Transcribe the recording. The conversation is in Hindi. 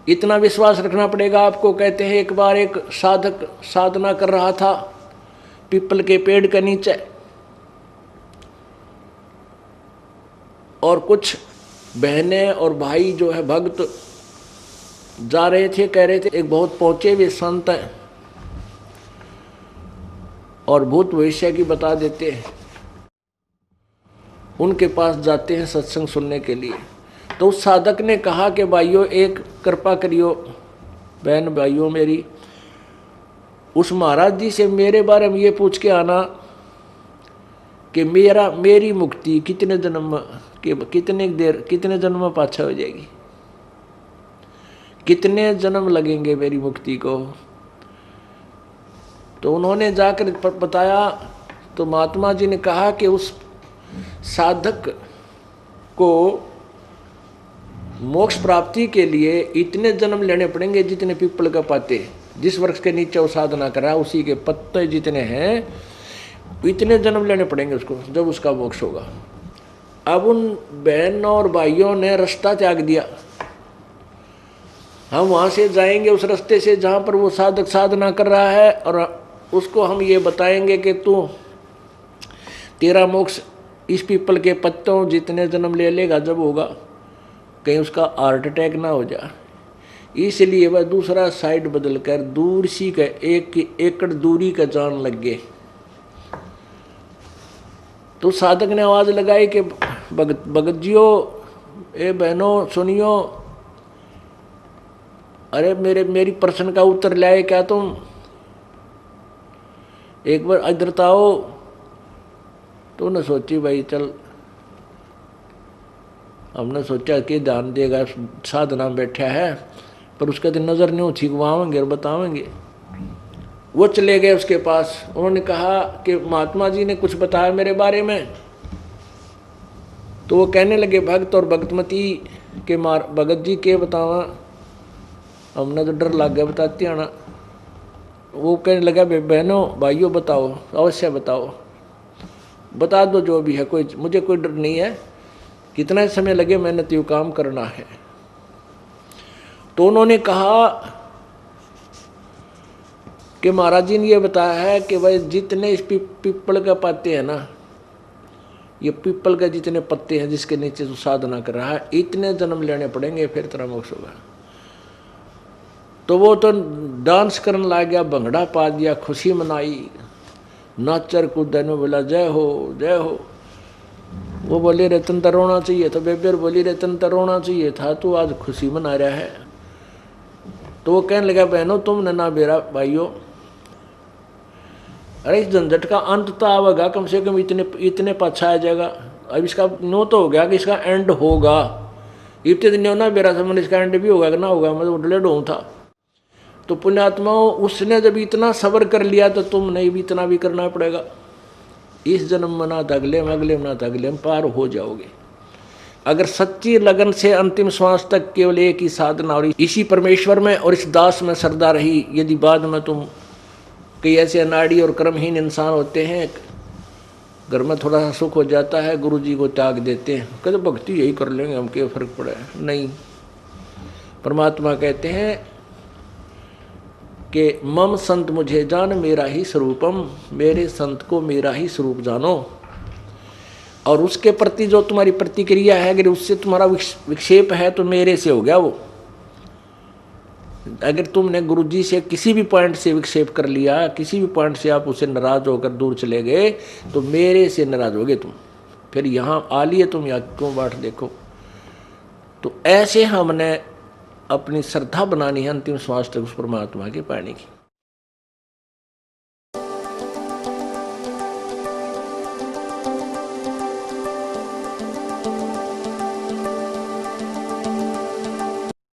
इतना विश्वास रखना पड़ेगा आपको। कहते हैं एक बार एक साधक साधना कर रहा था पीपल के पेड़ के नीचे, और कुछ बहनें और भाई जो है भक्त जा रहे थे, कह रहे थे एक बहुत पहुंचे हुए संत हैं और भूत भविष्य की बता देते हैं, उनके पास जाते हैं सत्संग सुनने के लिए। तो उस साधक ने कहा कि भाइयों एक कृपा करियो, बहन भाइयों मेरी, उस महाराज जी से मेरे बारे में ये पूछ के आना कि मेरी मुक्ति कितने जन्म के कितने जन्म में पाछा हो जाएगी, कितने जन्म लगेंगे मेरी मुक्ति को। तो उन्होंने जाकर बताया तो महात्मा जी ने कहा कि उस साधक को मोक्ष प्राप्ति के लिए इतने जन्म लेने पड़ेंगे जितने पीपल का पत्ते, जिस वृक्ष के नीचे वो साधना कर रहा है उसी के पत्ते जितने हैं इतने जन्म लेने पड़ेंगे उसको, जब उसका मोक्ष होगा। अब उन बहनों और भाइयों ने रास्ता त्याग दिया, हम वहां से जाएंगे उस रास्ते से जहां पर वो साधक साधना कर रहा है, और उसको हम ये बताएंगे कि तू तेरा मोक्ष इस पीपल के पत्तों जितने जन्म ले लेगा जब होगा, कहीं उसका हार्ट अटैक ना हो जाए। इसलिए वह दूसरा साइड बदल कर दूर सी का 1 एकड़ दूरी का जान लग गए। तो साधक ने आवाज लगाई कि भगत जियो, ए बहनों सुनियो, अरे मेरी प्रश्न का उत्तर लाए क्या तुम, एक बार इधर तो आओ। तो उन्हें सोची भाई चल, हमने सोचा कि ध्यान देगा साधना में बैठा है, पर उसका तो नजर नहीं छिगवाएंगे और बतावेंगे। वो चले गए उसके पास, उन्होंने कहा कि महात्मा जी ने कुछ बताया मेरे बारे में। तो वो कहने लगे भक्त और भक्तमती के भगत जी के बतावा, हमने तो डर लग गया बताती आना। वो कहने लगा बहनों भाइयों बताओ, अवश्य बताओ, बता दो जो भी है, मुझे कोई डर नहीं है, कितना समय लगे मेहनत यू काम करना है। तो उन्होंने कहा कि महाराज जी ने ये बताया है कि भाई जितने इस पीपल के पत्ते हैं ना, ये पीपल के जितने पत्ते हैं जिसके नीचे तू साधना कर रहा है, इतने जन्म लेने पड़ेंगे फिर तेरा मोक्ष होगा। तो वो तो डांस करने लग गया, भंगड़ा पा दिया, खुशी मनाई, नाचर कूदन में बोला जय हो जय हो। वो बोले रतन तो रोना चाहिए था, बेबेर बोली रतन तो रोना चाहिए था, तू आज खुशी मना रहा है। तो वो कहने लगा बहनों तुमने ना बेरा भाइयों, अरे इस झंझट का अंत तो आवेगा, कम से कम इतने पाछा आ जाएगा। अब इसका नो तो हो गया कि इसका एंड होगा, इतने दिन ना बेरा समझ इसका एंड भी होगा कि ना होगा, मैं तो डले डों था। तो पुण्यात्माओं उसने जब इतना सब्र कर लिया तो तुमने भी इतना भी करना पड़ेगा। इस जन्म में ना अगले में, अगले में ना अगले में पार हो जाओगे। अगर सच्ची लगन से अंतिम श्वास तक केवल एक ही साधना और इसी परमेश्वर में और इस दास में श्रद्धा रही, यदि बाद में तुम कई ऐसे अनाड़ी और कर्महीन इंसान होते हैं, घर में थोड़ा सा सुख हो जाता है, गुरु जी को त्याग देते हैं, कहते भक्ति यही कर लेंगे, हम क्या फर्क पड़ा है। नहीं, परमात्मा कहते हैं कि मम संत मुझे जान मेरा ही स्वरूपम, मेरे संत को मेरा ही स्वरूप जानो। और उसके प्रति जो तुम्हारी प्रतिक्रिया है, अगर उससे तुम्हारा विक्षेप है तो मेरे से हो गया वो। अगर तुमने गुरु जी से किसी भी पॉइंट से विक्षेप कर लिया, किसी भी पॉइंट से आप उसे नाराज होकर दूर चले गए, तो मेरे से नाराज हो गए तुम, फिर यहाँ आ लिए तुम, यहाँ क्यों बाट देखो। तो ऐसे हमने अपनी श्रद्धा बनानी है अंतिम श्वास तक उस परमात्मा के पाने की।